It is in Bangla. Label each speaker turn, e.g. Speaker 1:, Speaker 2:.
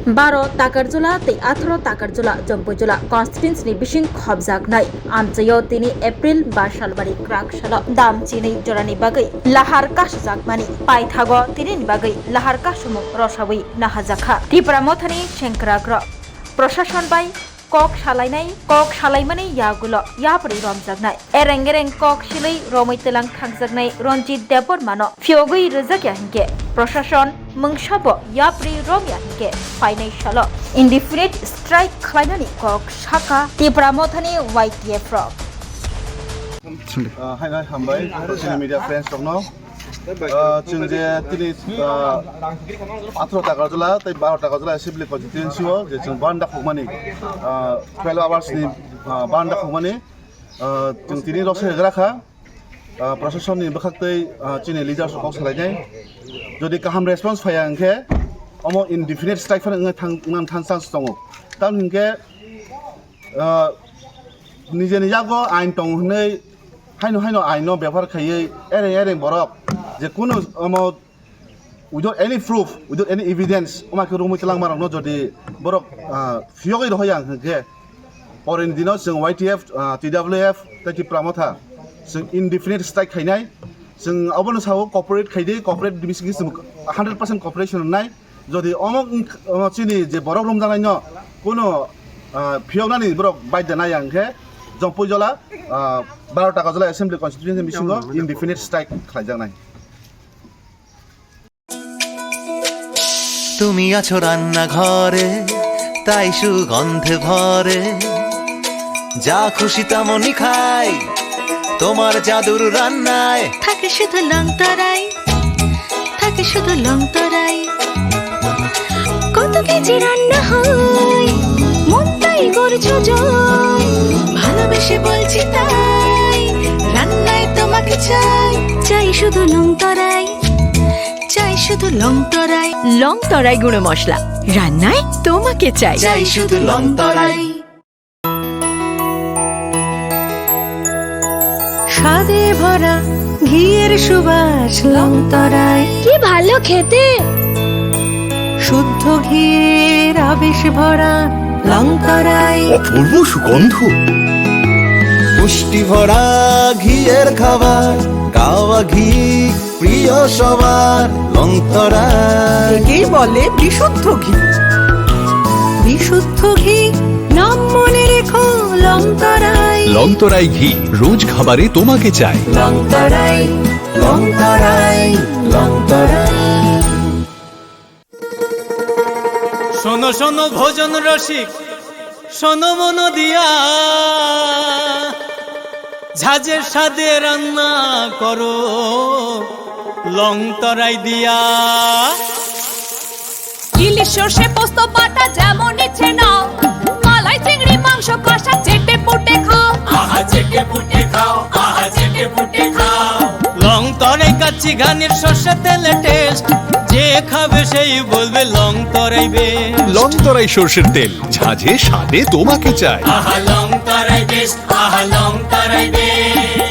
Speaker 1: 12 Takarjula tei 18 Takarjula Jompojula constituency ni bising khobjaknai amchayo tini April 2 salbari krak sala dam chini jorani bagai lahar kasjakmani paithago tini ni bagai lahar kasumuk rosabui nahajakha Tripura mothani sengkragra প্রশাসন বাই কক সালাইমানি ইয়াগুলো ইয়াপরি রমজাগনাই এরেং কক সিলাই রমৈতেলাং থাকজাগনাই রঞ্জিত দেবর মানো ফিওগুই রজাকিয়া হিংকে প্রশাসন মংসাবো ইয়াপরি রমিয়া হিংকে ফাইনাই সালো ইনডিফিনিট স্ট্রাইক খালাইনানি কক শাখা ত্রিপুরা মথানি YTF রক
Speaker 2: Hi, hambai. Social media friends of now. Chungje tini 18 Takarjula, tai 12 Takarjula assembly constituency ho, je chung banda khumani. 12 hours ni banda khumani. Chung tini rose grakha. Procession ni bakhaktei chini leader sok salai. Jodi kaham response phaya angke, omo indefinite strike phane ngan thansang stongo. Tam hingke nije nijago ain tong hnei haino aino ব্যবহার খাইয়ে এরেং বরক যে কোনো without any proof without any evidence আমাকে রুমই তেলাং মারং যদি বরক ফিয়গই রহয়াং হে পরের দিন जों YTF TWF তাকি প্রামথা जों indefinite strike খাইনাই जों अबनो साव कॉर्पोरेट खाइदे कॉर्पोरेट डिमिसिंग 100% कॉर्पोरेशन নাই যদি অমক চিনি যে বরক রমজানাই ন কোনো ফিয়গনানি বরক বাইদা নাই আংহে জম্পজলা 12 Takarjula assembly constituency মিশিংও indefinite strike খাইজানাই
Speaker 3: তুমি আছো রান্না ঘরে তাই সুগন্ধে ভরে যা খুশি তেমনই খাই তোমার জাদুর রান্নায়
Speaker 4: থাকে শুধু লং তরাই কত কেজি রান্না হয় মন তাই করছো জয় ভালোবেসে বলছি তাই রান্নায় তোমাকে চাই শুধু লং তরাই গুঁড়ো মশলা রান্নায় তোমাকে চাই
Speaker 3: শুধু লং তরাই
Speaker 4: স্বাদে ভরা ঘিয়ের সুবাস লং তরাই কি ভালো খেতে শুদ্ধ ঘিয়ের আবেশ ভরা লং তরাই
Speaker 5: অপূর্ব সুগন্ধ
Speaker 3: পুষ্টি ভরা ঘিয়ের খাবার গাওয়া ঘি প্রিয় সবার লং তরাই
Speaker 4: একেই বলে বিশুদ্ধ ঘি নাম মনে রেখো লং
Speaker 5: লংতরাই ঘি রোজ খাবারে তোমাকে চাই
Speaker 3: লং তরাই
Speaker 6: শোনো শোনো ভোজন রসিক শোনো মন দিয়া ঝাঁঝের স্বাদে রান্না করো লং তরাই দিয়া
Speaker 7: ইলিশ সর্ষে পোস্ত বাটা যেমন ইচ্ছে নাও মালাই চিংড়ি মাংস কষা চেটে পুটে খাও
Speaker 6: লং তরাই কাচ্চি ঘানির সর্ষে তেলে টেস্ট যে খাবে সেই বলবে লং তরাই বেশ
Speaker 5: লংতরাই সরষের তেল ঝাঁঝে স্বাদে তোমাকে চাই
Speaker 6: লং তরাই বেশ লং তরাই বেশ